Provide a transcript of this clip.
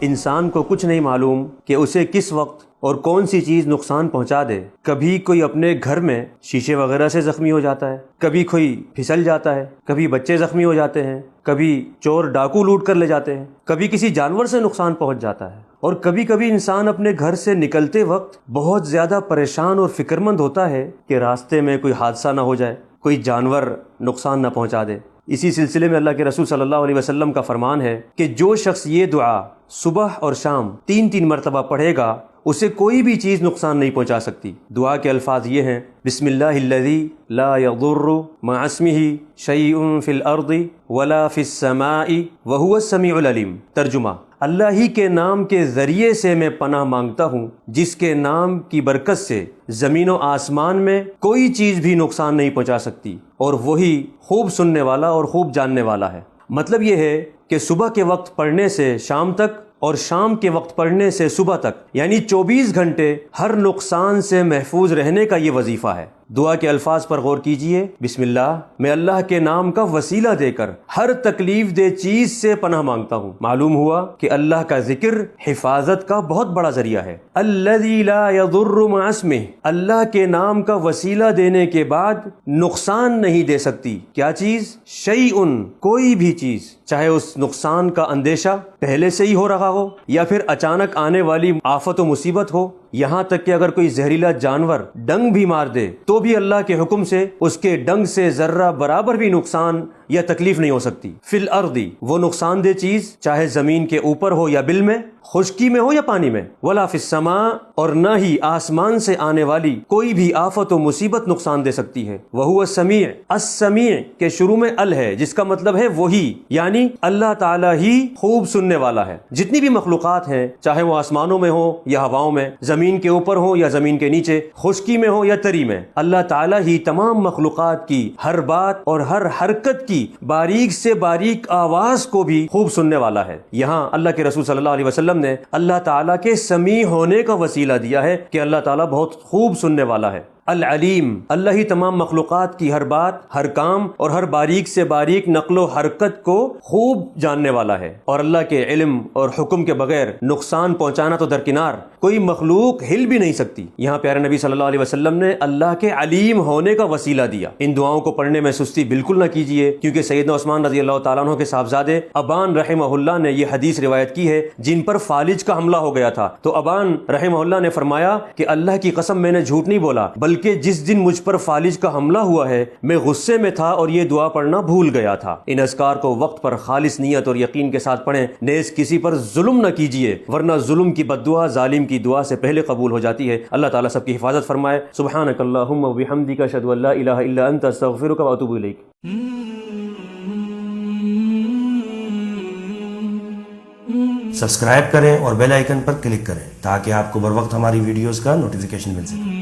انسان کو کچھ نہیں معلوم کہ اسے کس وقت اور کون سی چیز نقصان پہنچا دے۔ کبھی کوئی اپنے گھر میں شیشے وغیرہ سے زخمی ہو جاتا ہے، کبھی کوئی پھسل جاتا ہے، کبھی بچے زخمی ہو جاتے ہیں، کبھی چور ڈاکو لوٹ کر لے جاتے ہیں، کبھی کسی جانور سے نقصان پہنچ جاتا ہے، اور کبھی کبھی انسان اپنے گھر سے نکلتے وقت بہت زیادہ پریشان اور فکر مند ہوتا ہے کہ راستے میں کوئی حادثہ نہ ہو جائے، کوئی جانور نقصان نہ پہنچا دے۔ اسی سلسلے میں اللہ کے رسول صلی اللہ علیہ وسلم کا فرمان ہے کہ جو شخص یہ دعا صبح اور شام 3 مرتبہ پڑھے گا اسے کوئی بھی چیز نقصان نہیں پہنچا سکتی۔ دعا کے الفاظ یہ ہیں: بسم اللہ الذی لا یضر مع اسمہ شیء فی الارض ولا فی السماء وہو السمیع العلیم۔ ترجمہ: اللہ ہی کے نام کے ذریعے سے میں پناہ مانگتا ہوں جس کے نام کی برکت سے زمین و آسمان میں کوئی چیز بھی نقصان نہیں پہنچا سکتی، اور وہی خوب سننے والا اور خوب جاننے والا ہے۔ مطلب یہ ہے کہ صبح کے وقت پڑھنے سے شام تک اور شام کے وقت پڑھنے سے صبح تک، یعنی 24 گھنٹے ہر نقصان سے محفوظ رہنے کا یہ وظیفہ ہے۔ دعا کے الفاظ پر غور کیجئے: بسم اللہ، میں اللہ کے نام کا وسیلہ دے کر ہر تکلیف دہ چیز سے پناہ مانگتا ہوں۔ معلوم ہوا کہ اللہ کا ذکر حفاظت کا بہت بڑا ذریعہ ہے۔ الذی لا یضر مع اسمہ، اللہ کے نام کا وسیلہ دینے کے بعد نقصان نہیں دے سکتی کیا چیز؟ شیء، کوئی بھی چیز، چاہے اس نقصان کا اندیشہ پہلے سے ہی ہو رہا ہو یا پھر اچانک آنے والی آفت و مصیبت ہو، یہاں تک کہ اگر کوئی زہریلا جانور ڈنگ بھی مار دے تو بھی اللہ کے حکم سے اس کے ڈنگ سے ذرہ برابر بھی نقصان یا تکلیف نہیں ہو سکتی۔ فی الارض، وہ نقصان دہ چیز چاہے زمین کے اوپر ہو یا بل میں، خشکی میں ہو یا پانی میں، ولا فی السماء، اور نہ ہی آسمان سے آنے والی کوئی بھی آفت و مصیبت نقصان دے سکتی ہے۔ وہو السمیع، السمیع کے شروع میں ال ہے جس کا مطلب ہے وہی، یعنی اللہ تعالیٰ ہی خوب سننے والا ہے۔ جتنی بھی مخلوقات ہیں، چاہے وہ آسمانوں میں ہو یا ہواؤں میں، زمین کے اوپر ہو یا زمین کے نیچے، خشکی میں ہو یا تری میں، اللہ تعالیٰ ہی تمام مخلوقات کی ہر بات اور ہر حرکت کی باریک سے باریک آواز کو بھی خوب سننے والا ہے۔ یہاں اللہ کے رسول صلی اللہ علیہ وسلم نے اللہ تعالیٰ کے سمیع ہونے کا وسیلہ دیا ہے کہ اللہ تعالیٰ بہت خوب سننے والا ہے۔ العلیم، اللہ ہی تمام مخلوقات کی ہر بات، ہر کام اور ہر باریک سے باریک نقل و حرکت کو خوب جاننے والا ہے، اور اللہ کے علم اور حکم کے بغیر نقصان پہنچانا تو درکنار، کوئی مخلوق ہل بھی نہیں سکتی۔ یہاں پیارے نبی صلی اللہ علیہ وسلم نے اللہ کے علیم ہونے کا وسیلہ دیا۔ ان دعاؤں کو پڑھنے میں سستی بالکل نہ کیجیے، کیونکہ سیدنا عثمان رضی اللہ تعالیٰ عنہ کے صاحبزادے ابان رحمہ اللہ نے یہ حدیث روایت کی ہے جن پر فالج کا حملہ ہو گیا تھا، تو ابان رحمہ اللہ نے فرمایا کہ اللہ کی قسم میں نے جھوٹ نہیں بولا، بلکہ جس دن مجھ پر فالج کا حملہ ہوا ہے میں غصے میں تھا اور یہ دعا پڑھنا بھول گیا تھا۔ ان اذکار کو وقت پر خالص نیت اور یقین کے ساتھ پڑھیں، نیز کسی پر ظلم نہ کیجیے، ورنہ ظلم کی بد دعا ظالم کی دعا سے پہلے قبول ہو جاتی ہے۔ اللہ تعالیٰ سب کی حفاظت فرمائے۔ سبحانک اللہم و بحمدک، اشہد ان لا الہ الا انت، استغفرک و اتوب الیک۔ سبسکرائب کریں اور بیل آئیکن پر کلک کریں تاکہ آپ کو بر وقت ہماری ویڈیوز کا نوٹیفیکیشن مل سکے۔